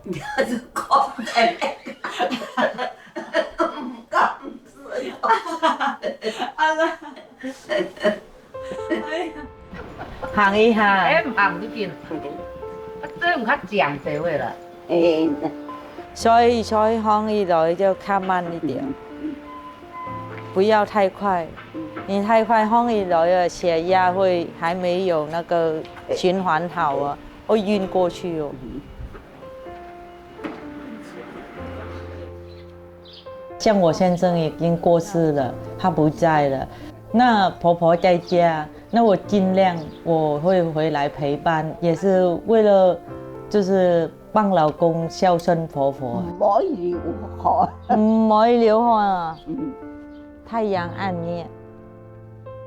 你还是讲的，唔敢吃哟。啊啦，哎呀，行一下，哎，唔行呢邊，這唔較講這位啦。哎，所以行一來就看慢一點，不要太快。你太快行一來啊，血壓會還沒有那個循環好啊，會暈過去哦。像我先生已經過世了，他不在了，那婆婆在家，那我盡量我會回來陪伴，也是為了就是幫老公孝順婆婆。唔可以流汗。唔可以流汗啊，太陽暗面。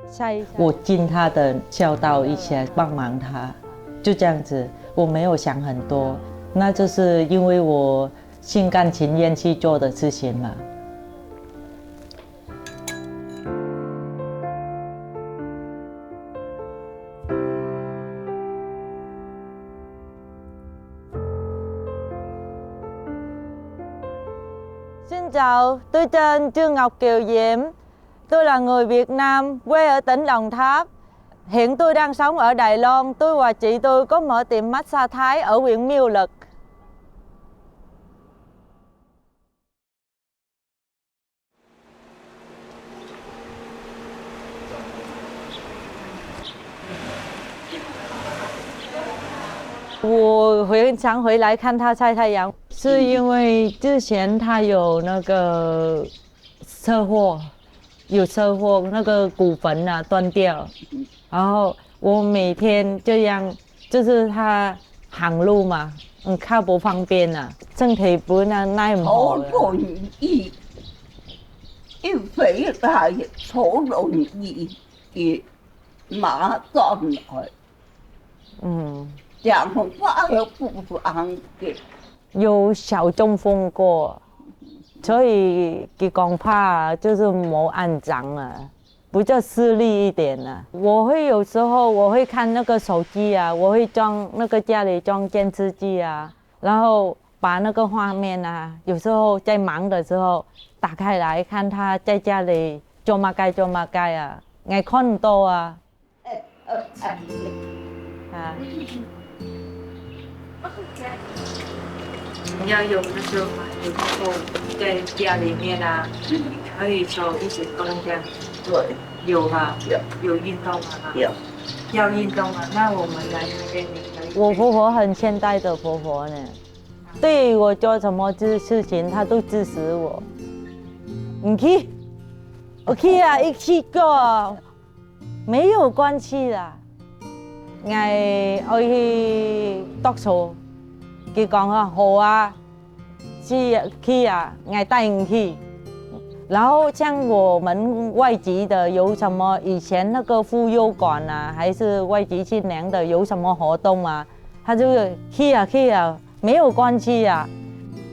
下一我盡他的孝道一下，幫忙他，就這樣子，我沒有想很多，那就是因為我心甘情願去做的事情嘛。Xin chào, tôi tên Trương Ngọc Kiều Diễm. Tôi là người Việt Nam, quê ở tỉnh Đồng Tháp. Hiện tôi đang sống ở Đài Loan. Tôi và chị tôi có mở tiệm massage Thái ở huyện Miêu Lực.我常回来看他晒太阳，是因为之前他有那个车祸，那个骨盆啊断掉，然后我每天这样，就是他行路嘛，靠不方便啊，身體本來耐唔好坐輪椅，一回來坐輪椅嘅馬上來，講話又不方便。有小中風過，所以佢講怕就是冇安裝啊，比較勢利一點啊。我會有時候我會看那個手機啊，我會裝那個家裡裝監視器啊，然後把那個畫面啊，有時候在忙的時候打開來看他在家裡做乜雞啊，我看唔到啊。你要有那个嘛，有时候在家里面啊，可以手一直动这样。对，有吧？有运动吗？有。要运动啊，那我们来那边你可以。我婆婆很现代的婆婆呢，对我做什么事情，她都支持我。你去，我去啊，一起做，没有关系啦。我去讀書，佢講啊好啊，去啊，我帶你去。然後像我們外籍的有什麼以前那個婦幼館啊，還是外籍新娘的有什麼活動啊，他就去啊，沒有關係啊，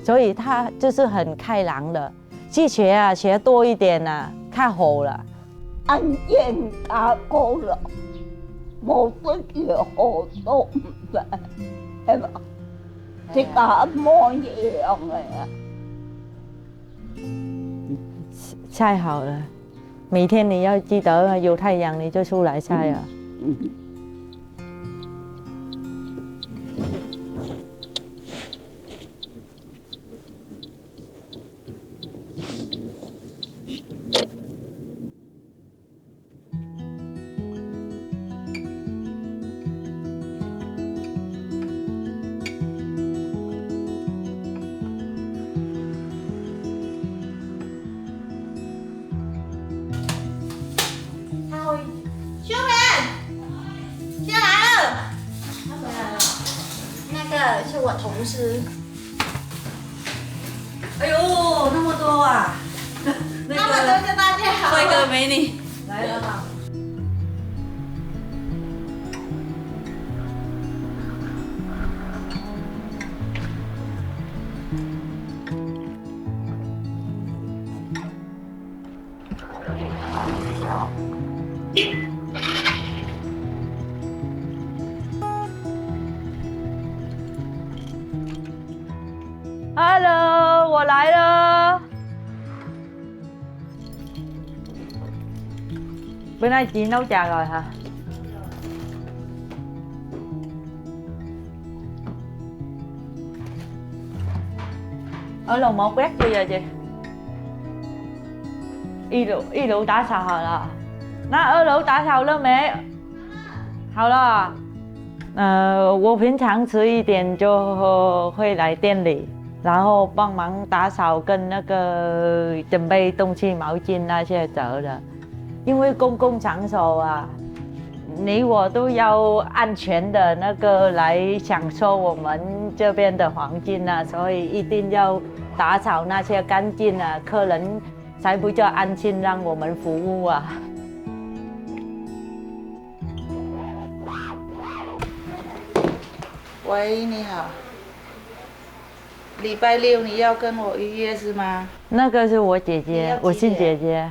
所以他就是很開朗的，去學啊，學多一點啊，較好了。安全加高了。冇乜嘢活動嘅，係嘛？即係按摩一樣嘅。曬好了，每天你要記得有太陽你就出來曬啊。是我同事。哎呦，那么多啊！那么多就大家好。帅哥美女来了哈。我来了。bữa nay chị nấu trà rồi hả? Ở lầu 1 quét chưa giờ chị? Y lũ打扫好了，那2楼打扫了没？好了。我平常迟一点就会来店里，然后帮忙打扫跟那个准备东西、毛巾那些折的。因为公共场所啊，你我都要安全的那个来享受我们这边的环境啊，所以一定要打扫那些干净啊，客人才比较安心让我们服务啊。喂，你好。礼拜6你要跟我预约是吗？那个是我姐姐，我是姐姐。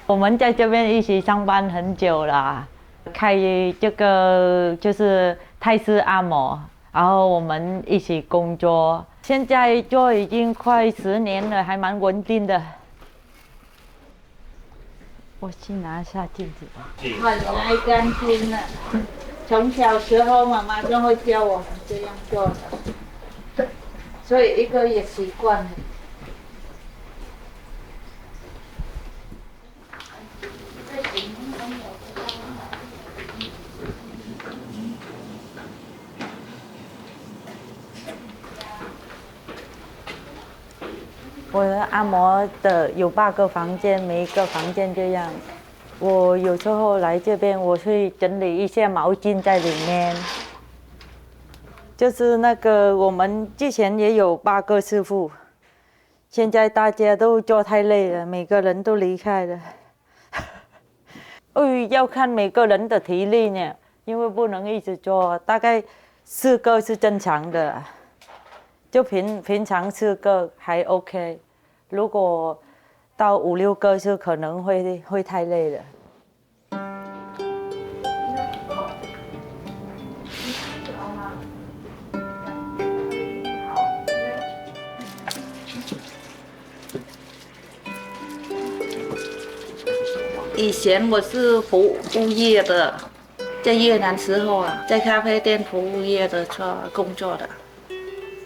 我们在这边一起上班很久了，开这个就是泰式按摩，然后我们一起工作，现在就已经快10年了，还蛮稳定的。我去拿一下镜子吧。很爱干净的，从小时候妈妈就会教我们这样做的，所以一个也习惯了。我的按摩的有8个房间，每一个房间这样。我有时候来这边，我会整理一些毛巾在里面。就是那个我们之前也有8个师傅，现在大家都做太累了，每个人都离开了。要看每个人的体力呢，因为不能一直做，大概4个是正常的。就平常4个还 OK， 如果到5、6个是可能会太累了。以前我是服务业的，在越南时候啊，在咖啡店服务业的工作的。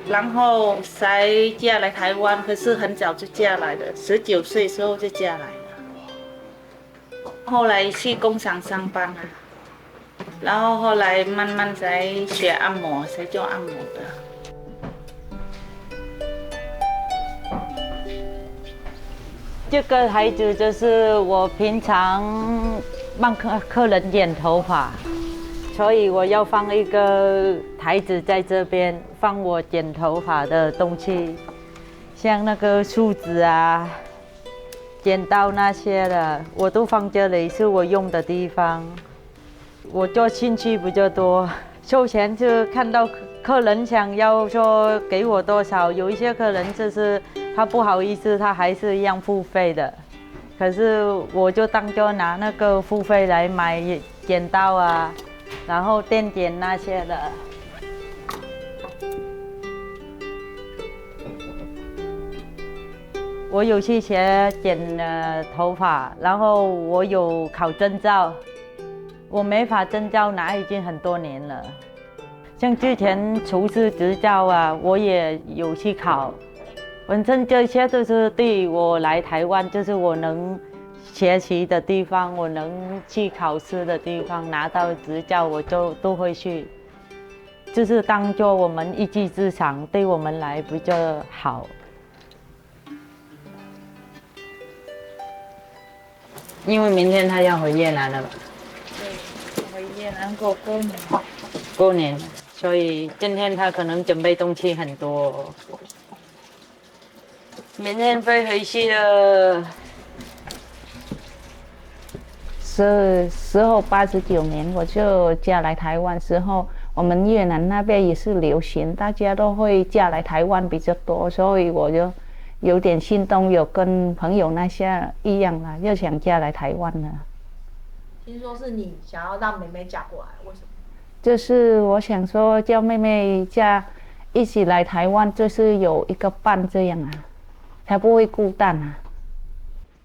然后才嫁来台湾，可是很早就嫁来了，19岁时候就嫁来了。后来去工厂上班啊，然后后来慢慢才学按摩，才做按摩的。这个台子就是我平常帮客人剪头发。所以我要放一个台子在这边，放我剪头发的东西，像那个梳子啊、剪刀那些的，我都放这里，是我用的地方。我做兴趣比较多，收钱就看到客人想要说给我多少，有一些客人就是他不好意思，他还是一样付费的。可是我就当作拿那个付费来买剪刀啊。然后电剪那些的，我有去学剪头发，然后我有考证照，我美发证照拿已经很多年了。像之前厨师执照啊，我也有去考。反正这些都是对我来台湾，就是我能学习的地方，我能去考试的地方，拿到执照我就都会去，就是当做我们一技之长，对我们来比较好。因为明天他要回越南了吧？对，回越南过年。过年，所以今天他可能准备东西很多。明天飞回去了。时候89年我就嫁来台湾时候，我们越南那边也是流行，大家都会嫁来台湾比较多，所以我就有点心动，有跟朋友那些一样啦，就想嫁来台湾了。听说是你想要让妹妹嫁过来，为什么？就是我想说叫妹妹嫁一起来台湾，就是有一个伴这样啊。才不会孤单啊。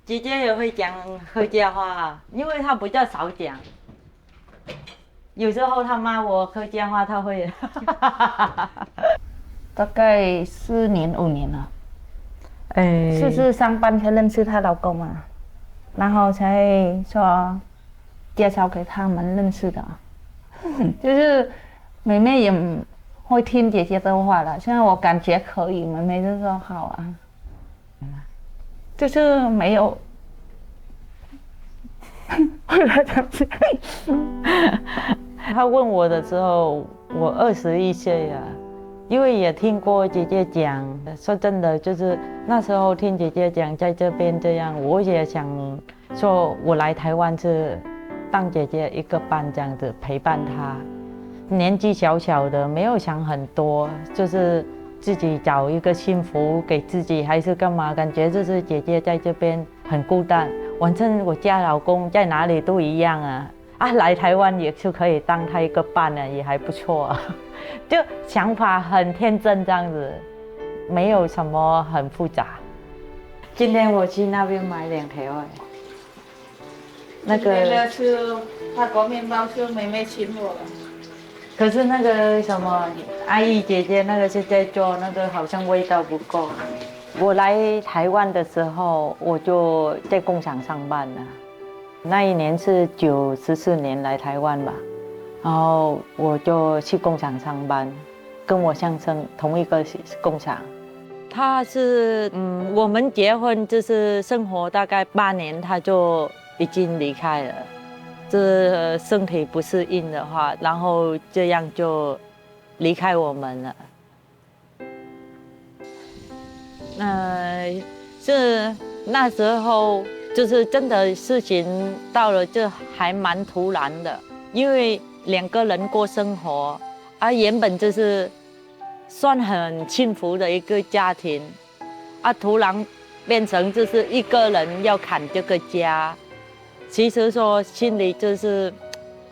姐姐也会讲客家话啊，因为她比较少讲。有时候她骂我客家话，她会。大概4年5年了，哎，是上班才认识她老公嘛，然后才说介绍给他们认识的。就是妹妹也会听姐姐的话了，现在我感觉可以，妹妹就说好啊，就是没有。他问我的时候，我21岁呀，因为也听过姐姐讲，说真的，就是那时候听姐姐讲在这边这样，我也想说，我来台湾是当姐姐一个伴这样子陪伴她。年纪小小的，没有想很多，就是自己找一个幸福给自己，还是干嘛？感觉就是姐姐在这边很孤单，反正我家老公在哪里都一样啊。来台湾也是可以当他一个伴呢，也还不错啊。就想法很天真这样子，没有什么很复杂。今天我去那边买2条哎，那个吃法国面包是妹妹请我的。可是那个什么阿姨姐姐那个是在做，那个好像味道不够。我来台湾的时候，我就在工厂上班了。那一年是94年来台湾吧，然后我就去工厂上班，跟我先生同一个工厂。他是我们结婚就是生活大概8年，他就已经离开了。这身体不适应的话，然后这样就离开我们了。是那时候就是真的事情到了，就还蛮突然的，因为2个人过生活，原本就是算很幸福的一个家庭，突然变成就是一个人要砍这个家。其实说心里就是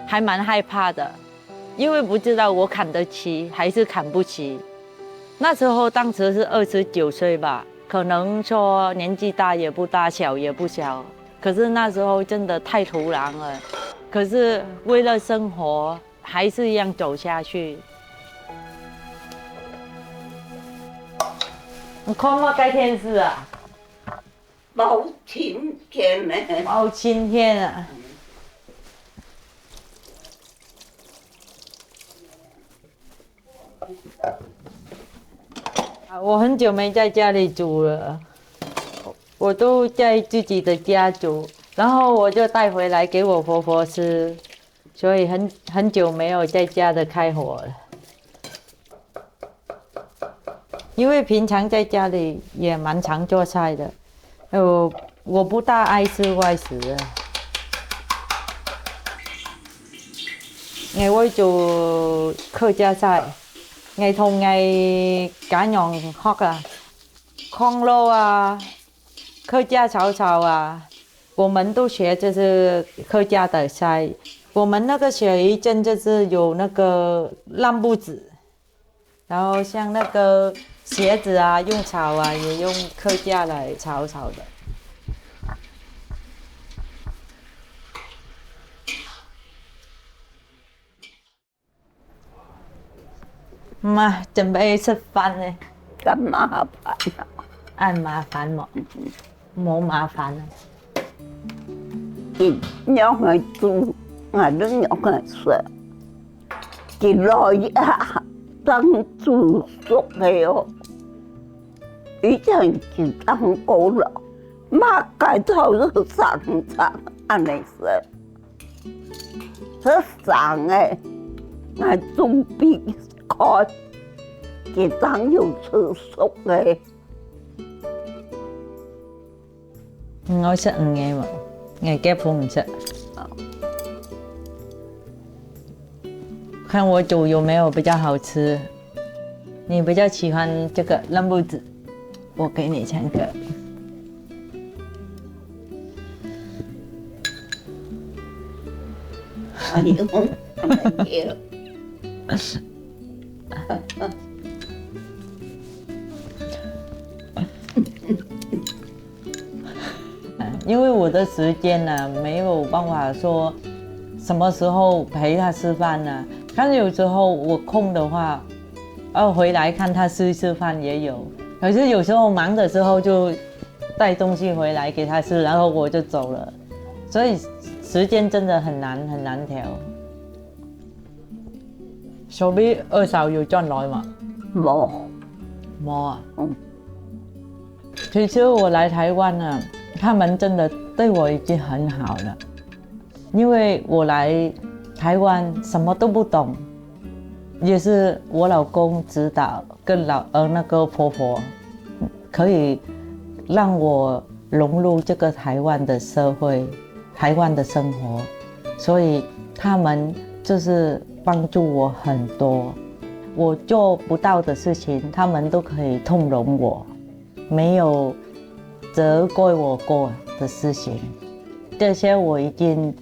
还蛮害怕的，因为不知道我砍得起还是砍不起。那时候当时是29岁吧，可能说年纪大也不大，小也不小。可是那时候真的太突然了，可是为了生活还是一样走下去。你看我盖电视啊？包青天呢？包青天啊！我很久没在家里煮了，我都在自己的家煮，然后我就带回来给我婆婆吃，所以很久没有在家的开火了。因为平常在家里也蛮常做菜的。我不大爱吃外食的，我會做客家菜，我同我揀樣學啊，炕肉啊，客家炒炒啊，我們都學就是客家的菜。我們那個雪魚蒸就是有那個爛布子，然後像那個茄子啊，用炒啊，也用客家來炒的。媽，準備食飯呢？咁麻煩啊！麻煩冇？冇麻煩啊！點樣去做，我都樣去食。幾耐呀？當煮熟嘅哦，已經是當高了，馬改頭就上安尼食。這上誒，我做比開，幾當要吃熟嘅。我食5個嘛，我結婚唔食。看我煮有沒有比較好吃？你比較喜歡這個爛布子，我給你3個。哎呦，哎呦。因为我的时间呢没有办法说什么时候陪他吃饭呢。但有时候我空的话，回来看他吃饭也有。可是有时候忙的时候就带东西回来给他吃，然后我就走了。所以时间真的很難調。所以二嫂有轉來嘛？冇啊。其實我來台灣啊，他們真的對我已經很好了，因為我來台灣什麼都不懂，也是我老公指導，跟那個婆婆可以讓我融入這個台灣的社會。台灣的生活，所以他們就是幫助我很多。我做不到的事情，他們都可以通融我，沒有責怪我過的事情。這些我已經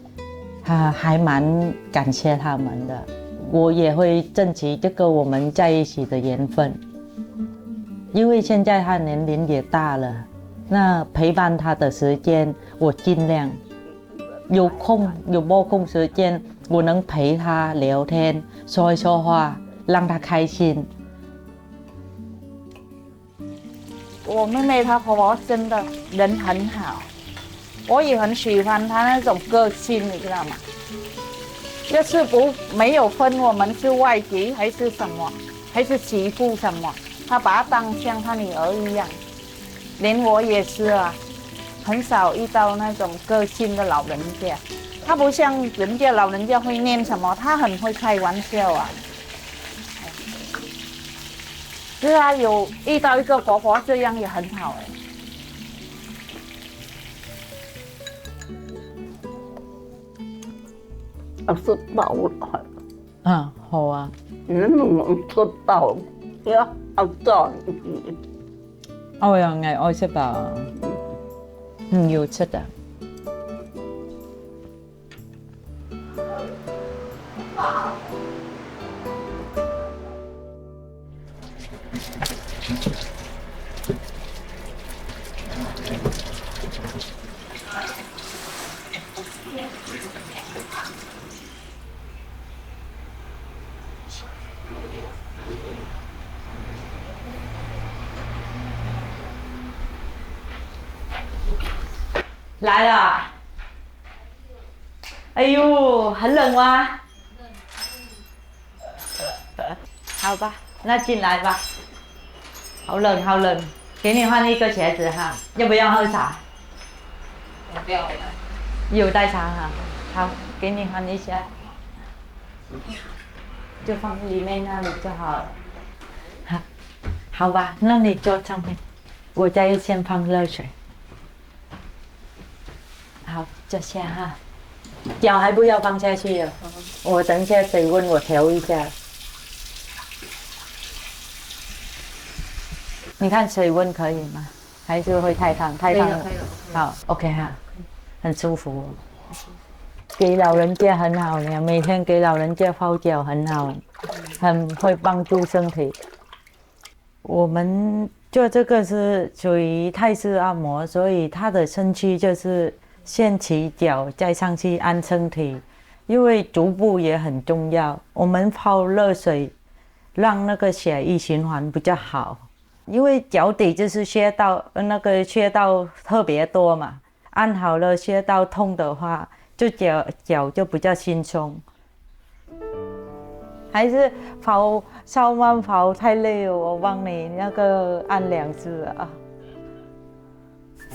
還蠻感謝他們的。我也會珍惜這個我們在一起的緣分，因為現在他年齡也大了，那陪伴他的時間我盡量。有空有沒空時間，我能陪他聊天，說一說話，讓他開心。我妹妹她婆婆真的人很好，我也很喜歡她那種個性，你知道嗎？就是沒有分我們是外籍還是什麼，還是媳婦什麼，她把她當像她女兒一樣。連我也是啊。很少遇到那種個性的老人家，他不像人家老人家會念什麼，他很會開玩笑啊。是啊，有遇到一個婆婆這樣也很好食飽啦。好啊。你唔食飽，要賺錢。我又愛食飽。有吃的。来了，哎呦，很冷吗？好吧，那进来吧。好冷，好冷，给你换一个鞋子哈，要不要喝茶？不要了。有带茶哈，好，给你换一下，就放里面那里就好了。好吧，那你坐上面，我再先放热水。好，坐下哈，脚还不要放下去了。我等一下水温我调一下。你看水温可以吗？还是会太烫？太烫了。好 ，OK 哈，很舒服。给老人家很好呢，每天给老人家泡脚很好，很会帮助身体。我们做这个是属于泰式按摩，所以它的身躯就是先起脚，再上去按身体，因为足部也很重要。我们泡热水，让那个血液循环比较好。因为脚底就是穴道，那个穴道特别多嘛，按好了穴道痛的话，就脚就比较轻松。还是稍慢跑太累了，我帮你那个按2次啊。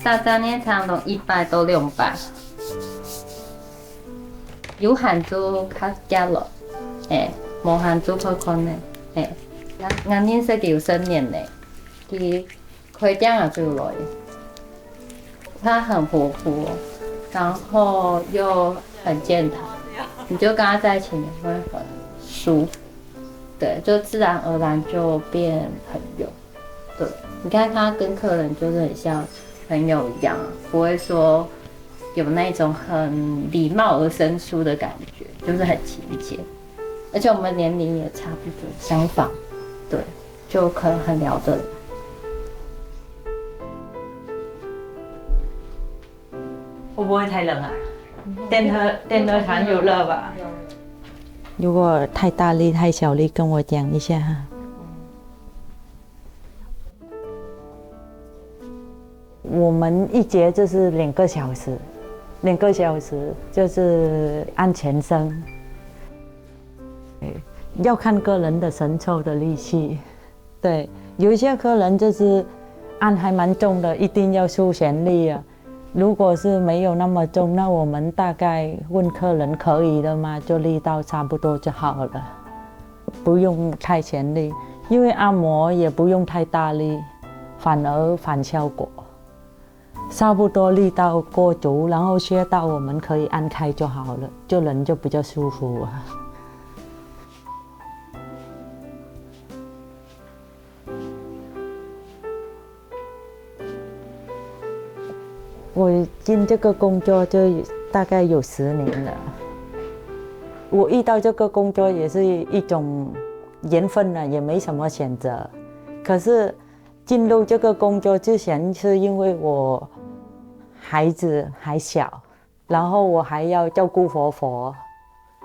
3年長同100到200，有限就較加落，無限就可可能，俺年是90年的。佢这样就来，它很活泼，然后又很健谈，你就跟它在一起你会很舒服，对，就自然而然就变朋友。对，你看他跟客人就是很像朋友一样，不会说有那种很礼貌而生疏的感觉，就是很亲切，而且我们年龄也差不多相仿，对，就可能很聊得来。不会太冷啊？电热毯有热吧？如果太大力、太小力，跟我讲一下哈。我们一节就是2个小时，2个小时就是按全身，要看个人的身抽的力气。对，有一些客人就是按还蛮重的，一定要出全力啊。如果是没有那么重，那我们大概问客人可以的吗？就力道差不多就好了，不用太全力，因为按摩也不用太大力，反而反效果。差不多力道过足，然后穴道我们可以按开就好了，就人就比较舒服啊。我进这个工作就大概有10年了。我遇到这个工作也是一种缘分了，也没什么选择。可是进入这个工作之前，是因为我孩子还小，然后我还要照顾婆婆，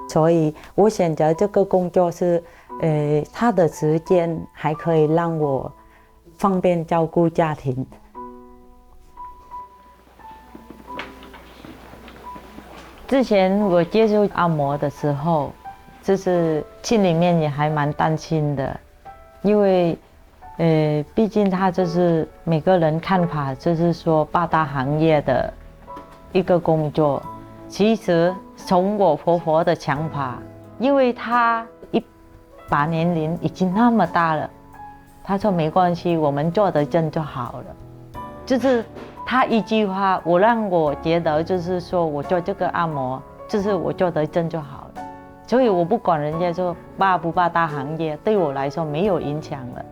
所以我选择这个工作是，他的时间还可以让我方便照顾家庭。之前我接触按摩的时候，就是心里面也还蛮担心的，因为，毕竟他就是每个人看法就是说8大行业的一个工作。其实从我婆婆的想法，因为她一把年龄已经那么大了，她说没关系，我们做得正就好了，就是。他一句话，让我觉得就是说我做这个按摩，就是我做得正就好了。所以我不管人家说8不8大行业，对我来说没有影响了。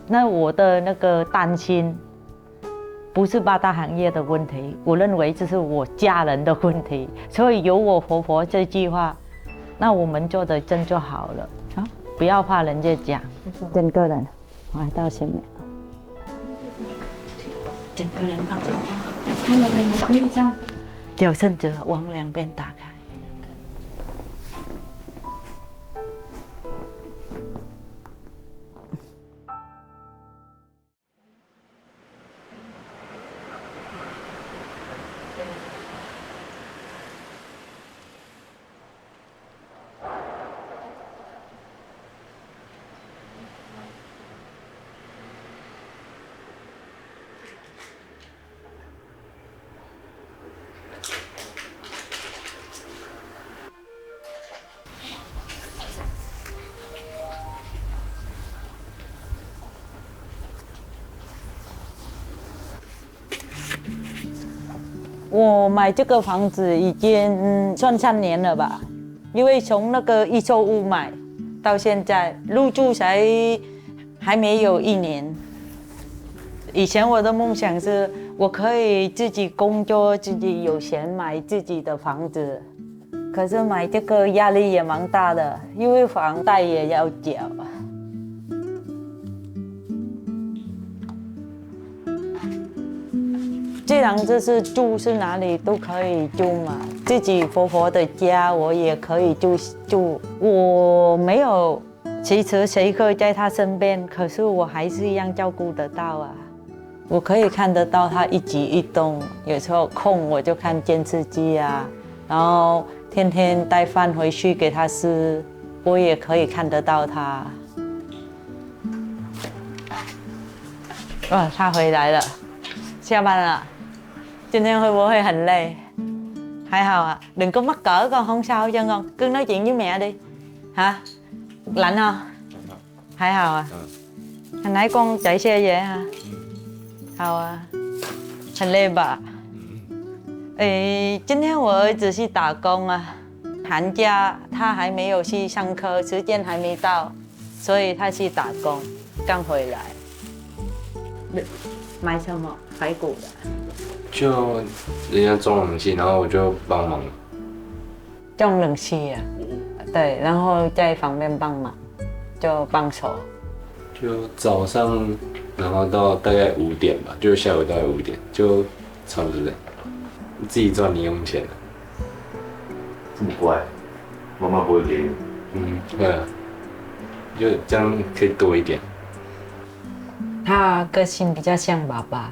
那我的那个担心，不是8大行业的问题，我认为这是我家人的问题。所以有我婆婆这句话，那我们做得正就好了啊，不要怕人家讲。整个人，我来到前面。整个人放松，他们可以这样，脚伸直往2边打开。我买这个房子已经算3年了吧，因为从那个预售屋买到现在入住才还没有1年。以前我的梦想是我可以自己工作，自己有钱买自己的房子，可是买这个压力也蛮大的，因为房贷也要缴。既然这是住，是哪里都可以住嘛。自己婆婆的家我也可以住。我没有其实谁可以在她身边，可是我还是一样照顾得到啊。我可以看得到她一举一动，有时候空我就看电视机啊，然后天天带饭回去给她吃，我也可以看得到她。哇，她回来了，下班了。今天會唔會很累？還好啊，đừng có mắc cỡ con, không sao chân con, cứ nói chuyện với mẹ đi. Hả? Lạnh không?還好啊。hồi nãy con chạy xe về hả?好啊，很累吧？今天我儿子去打工啊，寒假他还没有去上課，時間還沒到，所以他去打工，剛回來。買什麼？排骨的。就人家装冷气，然后我就帮忙。装冷气啊，对，然后在旁边帮忙，就帮手。就早上，然后到大概5点吧，就下午大概5点，就差不多这样。自己赚零用钱。这么乖，妈妈不会给你。对啊，就这样可以多一点。他个性比較像爸爸，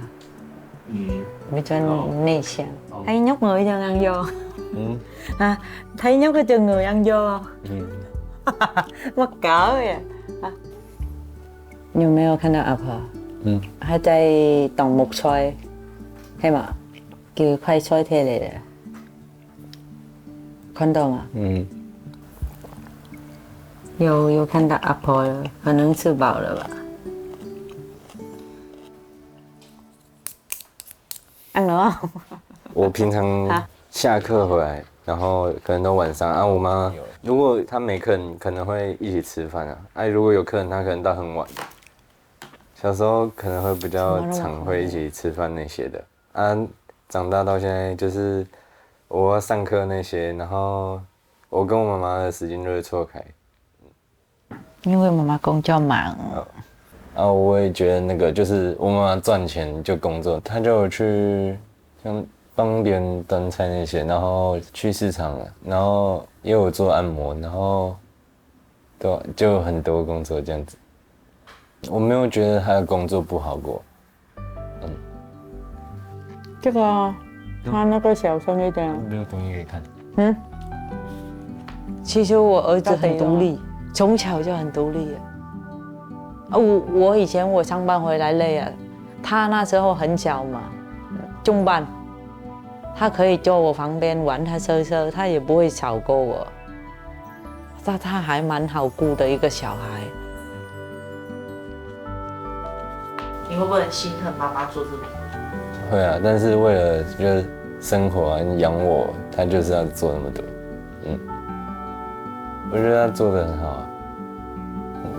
比較內向。Thấy nhóc người cho ăn vô. Thấy nhóc cái chân người ăn vô không? Mắc cỡ vậy. 你有没有看到阿婆？她在动木菜，係嘛？叫快菜貼嚟嘅，看到嗎？有看到阿婆了，可能吃饱了吧。ăn nữa không？我平常下课回来，然后可能都晚上啊。我妈如果她没课，可能会一起吃饭啊。哎，如果有课，她可能到很晚。小时候可能会比较常会一起吃饭那些的啊。长大到现在就是我要上课那些，然后我跟我妈妈的时间就会错开。因为妈妈工作忙。然后我也觉得那个就是我妈妈赚钱就工作，她就有去像帮别人端菜那些，然后去市场，然后也有做按摩，然后对，就很多工作这样子。我没有觉得她的工作不好过。这个他那个小声一点。没有东西可以看。其实我儿子很独立，从小就很独立。我以前我上班回来累了，他那时候很小嘛，中班，他可以坐我旁边玩他车，他也不会吵过我。他还蛮好顾的一个小孩。你会不会很心疼妈妈做这么多？会啊，但是为了就是生活啊，养我，他就是要做那么多。我觉得他做得很好啊。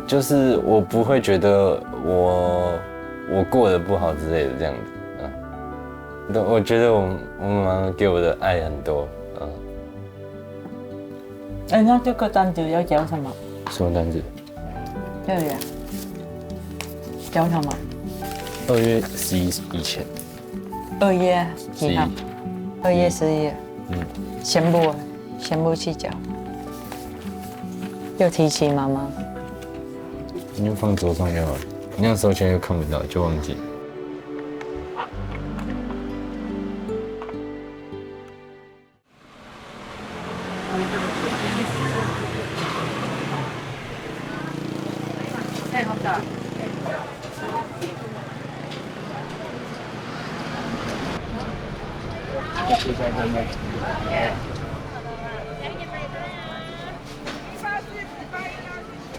就是我不会觉得我过得不好之类的这样子，我觉得我妈妈给我的爱很多，那这个单子要交什么？什么单子2月。交什么？2月11以前。2月几号？2月11。全部去交。又提起妈妈。你就放桌上就好了，你那收钱又看不到，就忘记。好的。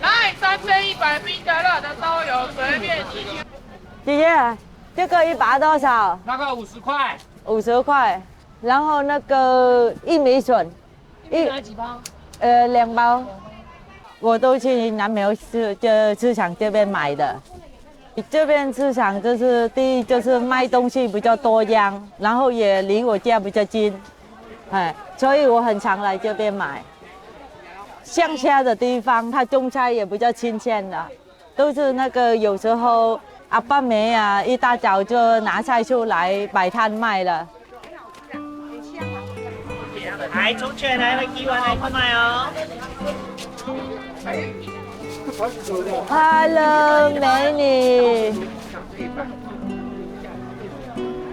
来，3杯100冰的、热的都有，随便你。姐姐，这个1把多少？那个50块。50块，然后那个玉米笋，几包？2包。我都去南寮市场这边买的。这边市场就是第一就是卖东西比较多样，然后也离我家比较近，所以我很常来这边买。乡下的地方，它种菜也比较新鲜的，都是那个有时候阿爸妹啊，一大早就拿菜出来摆摊卖了。来，从前来的机关来购买哦。Hello， 美女。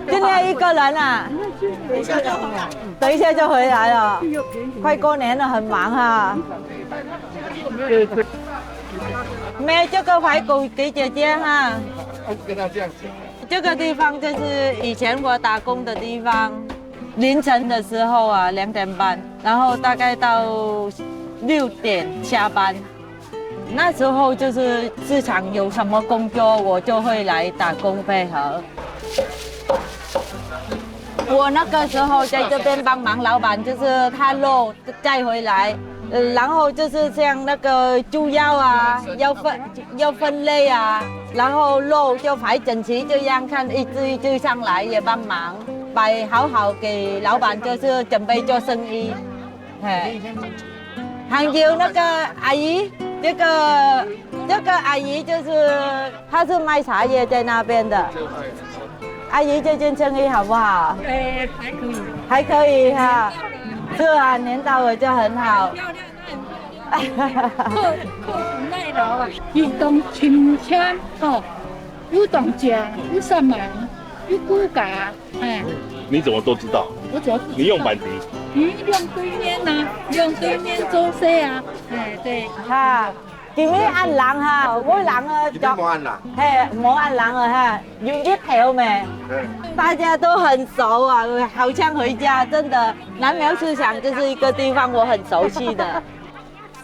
今天一个人啊？等一下就回来了。快过年了，很忙哈。没，这个排骨给姐姐哈。跟他这样讲。这个地方就是以前我打工的地方。凌晨的时候啊，2点半，然后大概到6点下班。那时候就是市场有什么工作，我就会来打工配合。我那个时候在这边帮忙老板，就是他肉带回来，然后就是像那个猪腰啊，要分类啊，然后肉就排整齐，这样看一只一只上来也帮忙摆好给老板，就是准备做生意。还有那个阿姨。这个阿姨就是，她是卖茶叶在那边的，阿姨这件衬衣好不好？还可以。还可以哈。是啊，年到我就很好。漂亮，那很漂亮。刻苦耐劳啊，运动勤俭哦，有动家，有善良，有骨架，哎。你怎么都知道？我怎么？你用板笛？用对面呐，用对面做事啊，哎对。哈。今日按人哈，我人啊，今天没按人，嘿，冇按人啊哈，有一条没？大家都很熟啊，好像回家，真的。南苗市场就是一个地方我很熟悉的。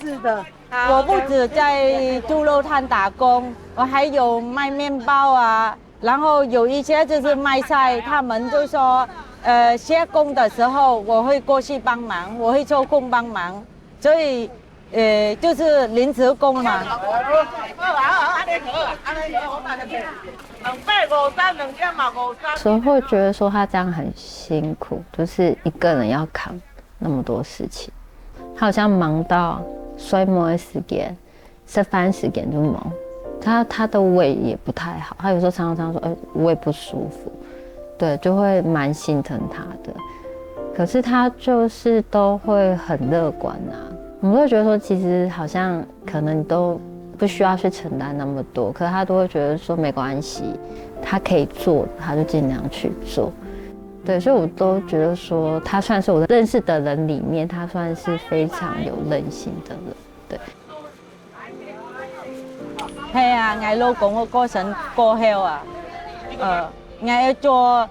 是的，我不止在猪肉摊打工，我还有卖面包啊，然后有一些就是卖菜，他们就说，歇工的时候我会过去帮忙，我会抽空帮忙，所以。就是临时工嘛。所以会觉得说他这样很辛苦，就是一个人要扛那么多事情，他好像忙到睡梦的时间、吃饭时间就忙。他的胃也不太好，他有时候常说，胃不舒服，对，就会蛮心疼他的。可是他就是都会很乐观啊。我们会觉得说，其实好像可能都不需要去承担那么多，可是他都会觉得说没关系，他可以做，他就尽量去做。对，所以我都觉得说，他算是我认识的人里面，他算是非常有韧性的人。对。係啊，我老公我過身過後啊，我要做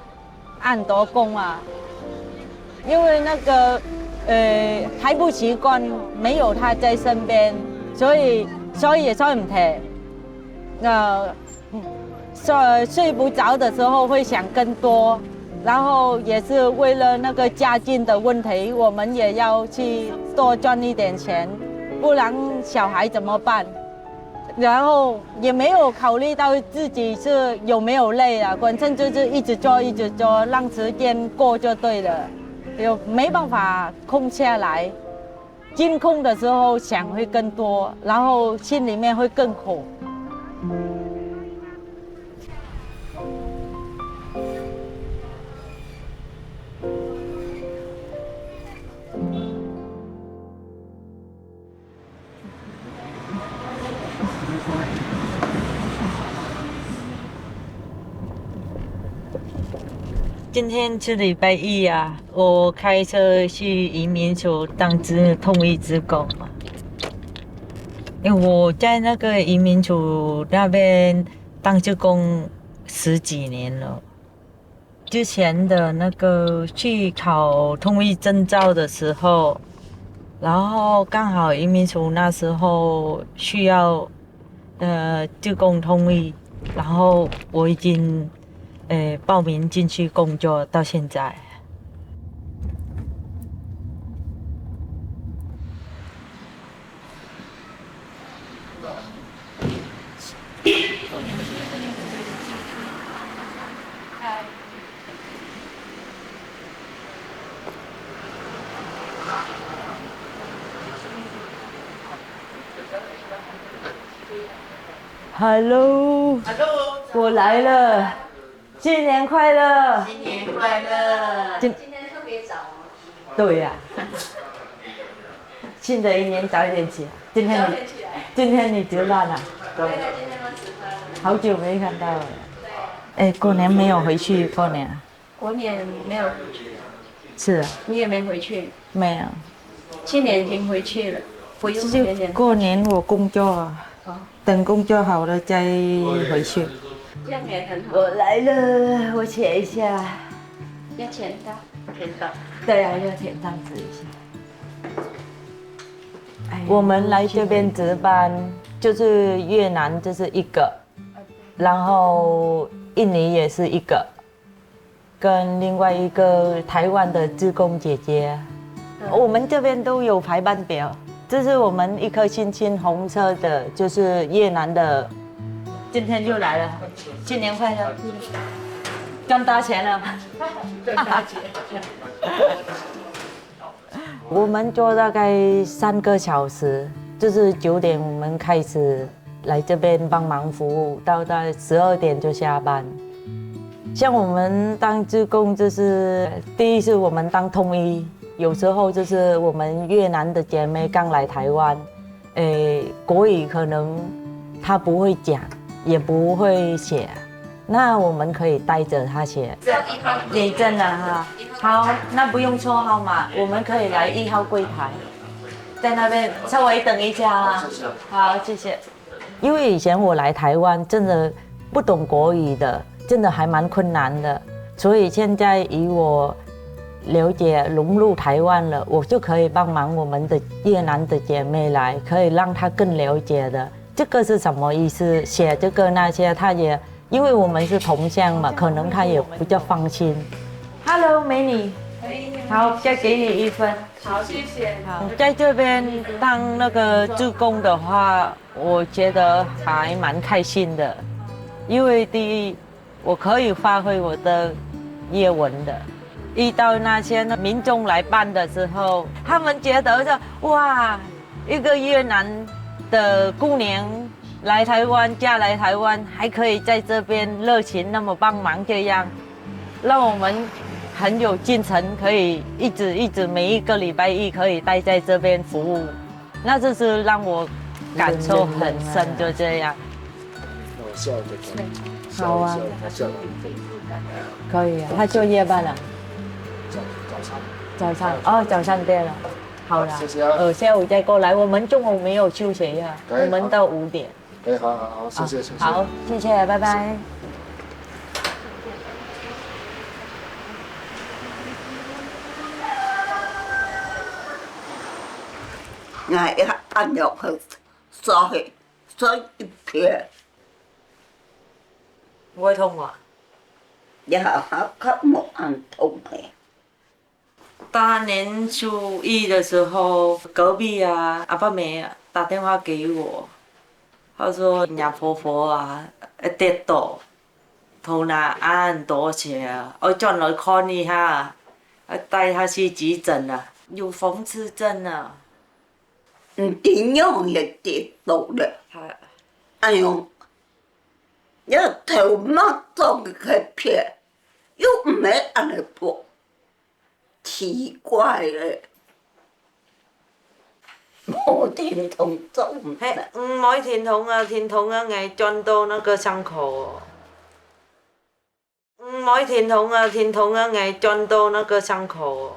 很多工啊，因為那個。還不習慣沒有他在身邊，所以也睡唔停。睡不着的時候會想更多，然後也是為了那個家境的問題，我們也要去多賺一點錢，不然小孩怎麼辦？然後也沒有考慮到自己是有沒有累啊，反正就是一直做一直做，讓時間過就對了。有没办法空下来，进空的时候想会更多，然后心里面会更苦。今天是礼拜一啊，我开车去移民署当通译志工嘛。因为我在那个移民署那边当志工10几年了。之前的那个去考通译证照的时候，然后刚好移民署那时候需要志工通译，然后我已经。报名进去工作到现在。Hello， 我来了。新年快乐！新年快乐！今天特别早哦。对呀、新的一年早一点起来。今天你值班了？对，今天都值班了。好久没看到了。对。过年没有回去过年。过年没有回去。是啊。你也没回去？没有。去年已经回去了。不用今年。过年我工作啊。等工作好了再回去。这样也很好。我来了，我写一下。要签到，签到。对啊，要填上纸一下。我们来这边值班，就是越南这是一个，然后印尼也是一个，跟另外一个台湾的志工姐姐。我们这边都有排班表，这是我们一颗星星红色的，就是越南的。今天就来了，新年快乐！赚大钱了，赚大钱。我们做大概3个小时，就是9点我们开始来这边帮忙服务，到12点就下班。像我们当志工，就是第一是我们当通译，有时候就是我们越南的姐妹刚来台湾，国语可能她不会讲，也不会写，那我们可以带着她写。你真的哈，好，那不用说号码，我们可以来1号柜台，在那边稍微等一下啊。好，谢谢。因为以前我来台湾，真的不懂国语的。真的还蛮困难的，所以现在以我了解融入台湾了，我就可以帮忙我们的越南的姐妹来，可以让她更了解的这个是什么意思，写这个那些，她也因为我们是同乡嘛，可能她也比较放心。Hello， 美女，好，再给你1分。好，谢谢。好，在这边当那个志工的话，我觉得还蛮开心的，因为第一。我可以发挥我的越文的，遇到那些民众来办的时候，他们觉得说哇，一个越南的姑娘来台湾，嫁来台湾，还可以在这边热情那么帮忙，这样让我们很有精神，可以一直每一个礼拜一可以待在这边服务，那就是让我感受很深，就这样。好啊，可以啊。他做夜班了。早上哦，早上对了。好了，下午再过来。我们中午没有休息呀，我们到5点。好，谢谢，谢谢。好，谢谢，拜拜。Ngày ăn nhậu hơi soi kia. 不会痛啊？dạ khóc một ăn痛哎。大年初1的时候，隔壁啊阿爸妹打电话给我，他说人家婆婆啊跌倒，头呢按多钱，我叫来看一下，带她去急诊了，有风湿症啊。点样也跌倒了。哎呦！ 要头毛长个片，又没按了不，奇怪了。冇疼痛做唔得。唔可以疼痛啊，疼痛啊，会钻到那个伤口哦。唔可以疼痛啊，疼痛啊，会钻到那个伤口哦。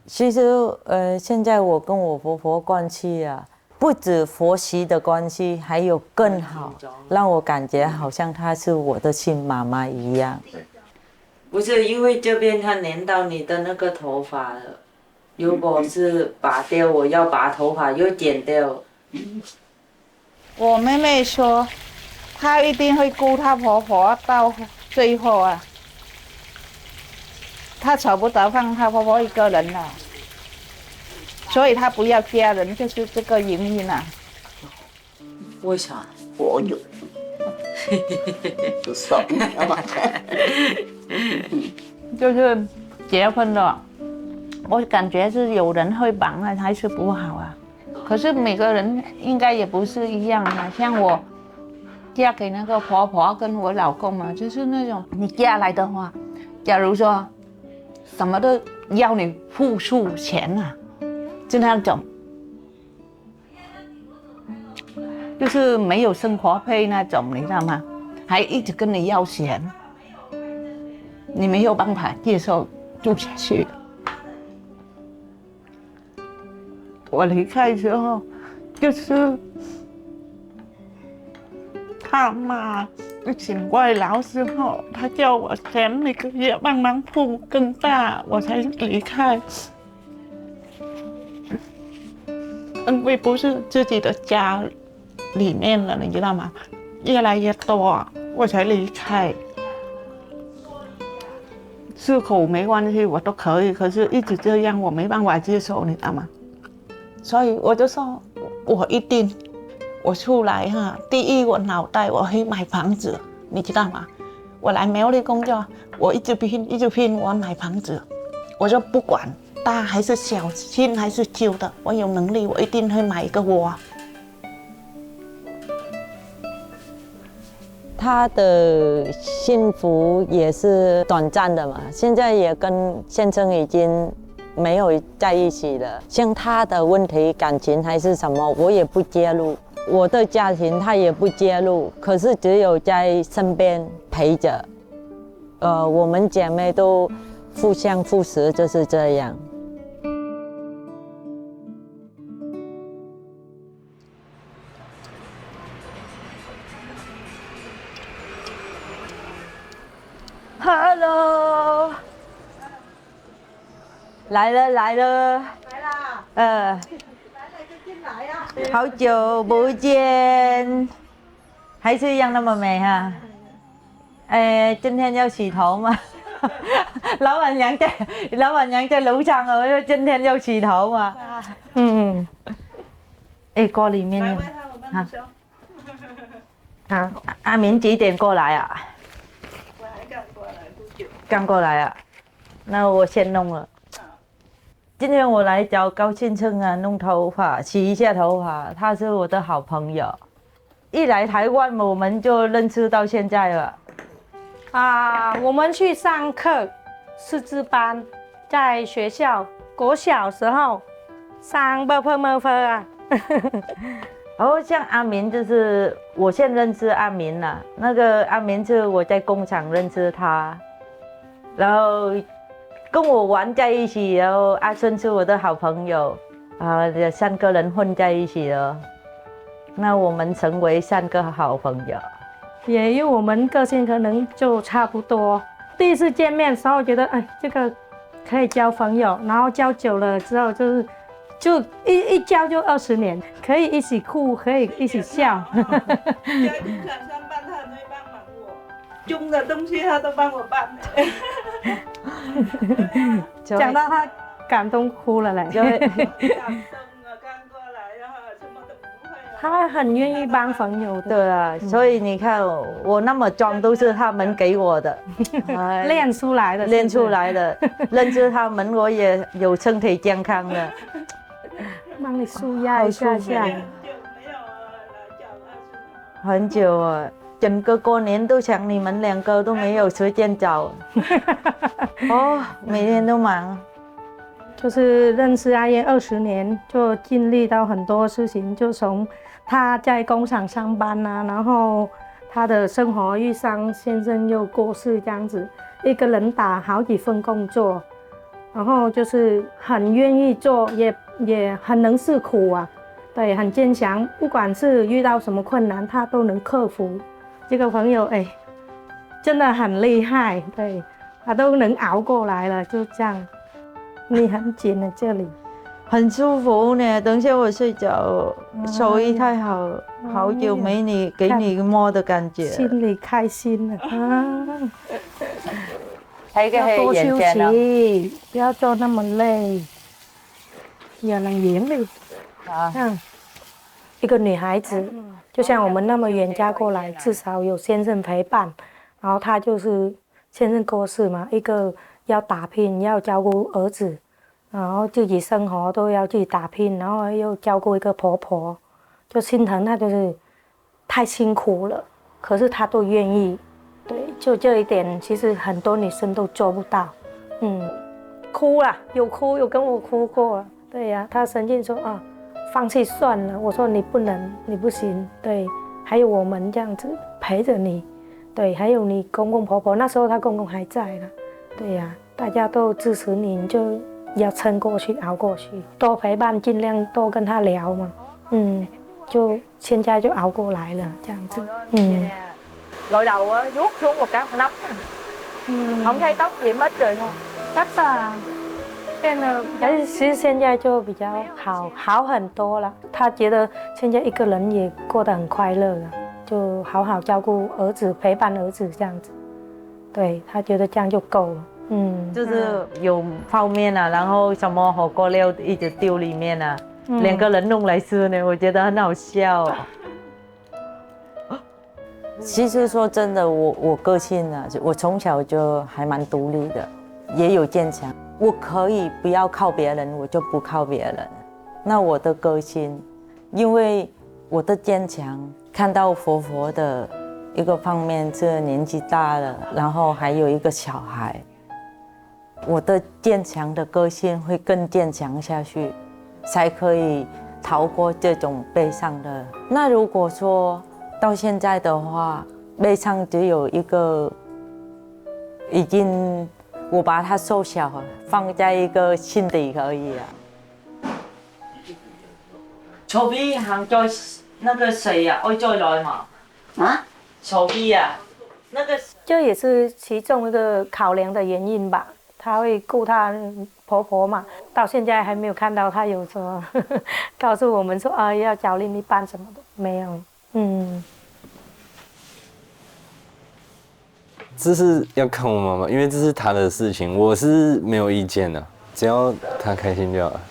其实，现在我跟我婆婆关系啊。 不止佛系的关系，还有更好，让我感觉好像她是我的亲妈妈一样。不是因为这边它粘到你的那个头发了，如果是拔掉，我要把头发又剪掉。我妹妹说，她一定会顾她婆婆到最后啊，她舍不得放她婆婆一个人了。 所以他不要家人，就是这个原因啊。为啥？我有，就爽了。就是结婚了，我感觉是有人会帮啊，还是不好啊。可是每个人应该也不是一样的，像我嫁给那个婆婆跟我老公嘛，就是那种你嫁来的话，假如说什么都要你付出钱啊。 就那种，就是没有生活费那种，你知道吗？还一直跟你要钱，你没有办法接受住下去。我离开之后，就是他妈就请外劳之后，他叫我前1个月帮忙付更大，我才离开。 因为不是自己的家里面了，你知道吗？越来越多，我才离开。吃苦没关系，我都可以，可是一直这样，我没办法接受，你知道吗？所以我就说，我一定，我出来哈，第一我脑袋我会买房子，你知道吗？我来苗栗工作，我一直拼，我买房子，我就不管。 大还是小，新还是旧的，我有能力，我一定会买一个窝。他的幸福也是短暂的嘛，现在也跟先生已经没有在一起了。像他的问题、感情还是什么，我也不介入。我的家庭他也不介入，可是只有在身边陪着。我们姐妹都互相扶持，就是这样。Hello， 来了。来了。来了就进来呀。好久不见，还是一样那么美哈。今天要洗头吗？老板娘在楼上，我说今天要洗头嘛。过里面有。好，阿明几点过来啊？刚过来啊，那我先弄了。今天我来找高先生啊，弄头发，洗一下头发。他是我的好朋友，一来台湾我们就认识到现在了。我们去上课，师资班，在学校国小时候上bơ啊。然后像阿明，就是我先认识阿明了。那个阿明是我在工厂认识他。然后跟我玩在一起，然后阿顺是我的好朋友，3个人混在一起了，那我们成为3个好朋友。也因为我们个性可能就差不多，第一次见面的时候觉得，这个可以交朋友，然后交久了之后就一交就20年，可以一起哭，可以一起笑。在工厂上班，他很会帮忙我，重的东西他都帮我搬。讲到他感动哭了嘞，感动啊，刚过来，然后什么都不会。他很愿意帮朋友的。对啊，所以你看我那么壮都是他们给我的，练出来的，练出来的。认识他们，我也有身体健康的。帮你舒压一下下。很久啊，整个过年都想你们2个，都没有时间找。每天都忙。就是认识阿燕20年，就经历到很多事情，就从他在工厂上班啊，然后他的生活遇上先生又过世这样子，一个人打好几份工作，然后就是很愿意做，也很能吃苦啊，对，很坚强，不管是遇到什么困难，他都能克服。这个朋友真的很厉害，对，他都能熬过来了，就这样。你很紧的这里，很舒服呢。等下我睡觉，手艺太好，好久没给你摸的感觉，心里开心了啊！要多休息，不要做那么累。有人演的，一个女孩子，就像我们那么远嫁过来，至少有先生陪伴。然后她就是先生过世嘛，一个要打拼，要照顾儿子，然后自己生活都要自己打拼，然后又照顾一个婆婆，就心疼她，就是太辛苦了。可是她都愿意，对，就这一点，其实很多女生都做不到。哭了，有哭，有跟我哭过。对呀，她曾经说放弃算了。我说你不能，你不行。对，还有我们这样子陪着你。对，还有你公公婆婆，那时候他公公还在了。对呀，大家都支持你，你就要撑过去，熬过去，多陪伴，尽量多跟他聊嘛。就现在就熬过来了，这样子。Gội đầu á, vuốt xuống một cái nắp, không thấy tóc gì mất rồi thôi. 但是其实现在就比较好很多了。他觉得现在一个人也过得很快乐了，就好好照顾儿子，陪伴儿子这样子。对，他觉得这样就够了。就是有泡面啊，然后什么火锅料一直丢里面啊，2个人弄来吃呢，我觉得很好笑。其实说真的，我个性啊，我从小就还蛮独立的，也有坚强。我可以不要靠别人，我就不靠别人。那我的个性，因为我的坚强，看到佛的一个方面是年纪大了，然后还有一个小孩，我的坚强的个性会更坚强下去，才可以逃过这种悲伤的。那如果说到现在的话，悲伤只有一个，已经我把它缩小了，放在一个心底而已啊。除非行再那个水啊，爱再来嘛。啊？除非啊，那个这也是其中一个考量的原因吧。她会顾她婆婆嘛，到现在还没有看到她有说告诉我们说啊要找另一半什么的，没有。这是要看我妈妈，因为这是她的事情，我是没有意见的，只要她开心就好了。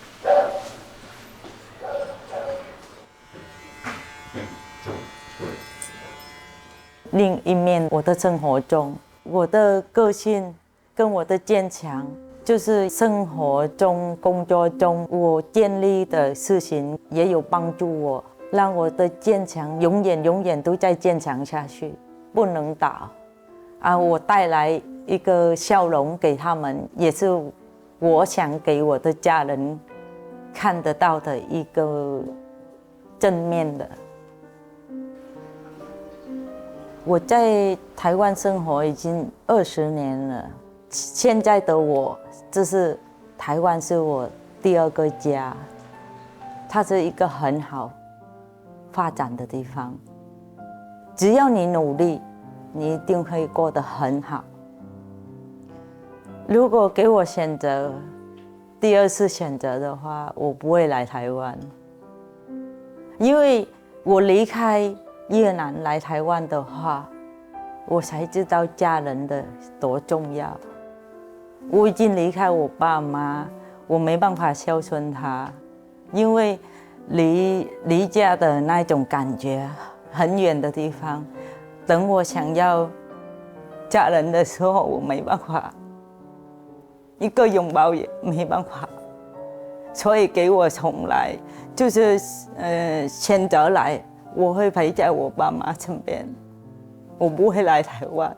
另一面，我的生活中，我的个性跟我的坚强，就是生活中、工作中我建立的事情，也有帮助我，让我的坚强永远都在坚强下去，不能倒。我带来一个笑容给他们，也是我想给我的家人看得到的一个正面的。我在台湾生活已经20年了，现在的我，就是台湾是我第二个家，它是一个很好发展的地方。只要你努力，你一定会过得很好。如果给我选择，第二次选择的话，我不会来台湾，因为我离开越南来台湾的话，我才知道家人的多重要。我已经离开我爸妈，我没办法孝顺他，因为离家的那种感觉，很远的地方，等我想要家人的时候，我没办法，一个拥抱也没办法，所以给我重来，就是选择来。我会陪在我爸妈身边，我不会来台湾。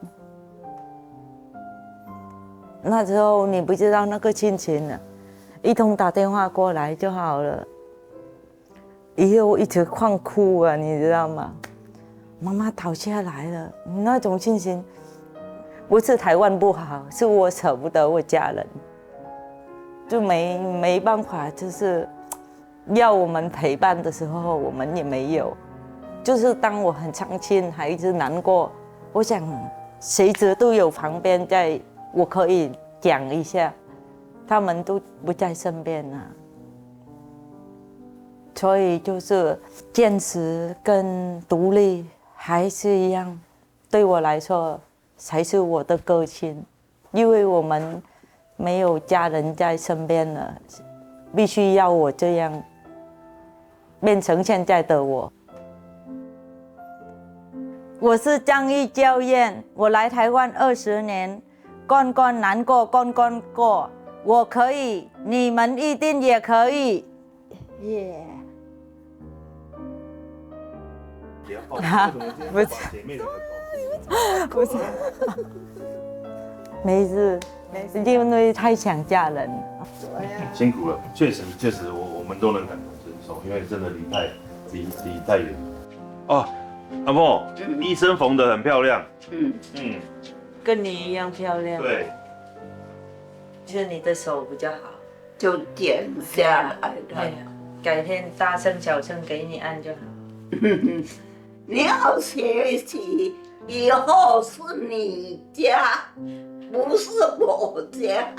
那时候你不知道那个心情了，一通打电话过来就好了。以后一直狂哭啊，你知道吗？妈妈倒下来了，那种心情，不是台湾不好，是我舍不得我家人，就没办法，就是要我们陪伴的时候，我们也没有。就是当我很伤心还是难过，我想随时都有旁边在，我可以讲一下，他们都不在身边啊。所以就是坚持跟独立还是一样，对我来说才是我的个性，因为我们没有家人在身边了，必须要我这样变成现在的我。我是张玉娇燕，我来台湾20年，关关难过关关过，我可以，你们一定也可以。耶！不是，不是，没事，因为太想家人了。辛苦了，确实，我们都能感同身受，因为真的离太远。哦。阿婆，医生缝得很漂亮。跟你一样漂亮。对，就是你的手比较好，就剪下来了。改天大声小声给你按就好。你要学习，以后是你家，不是我家。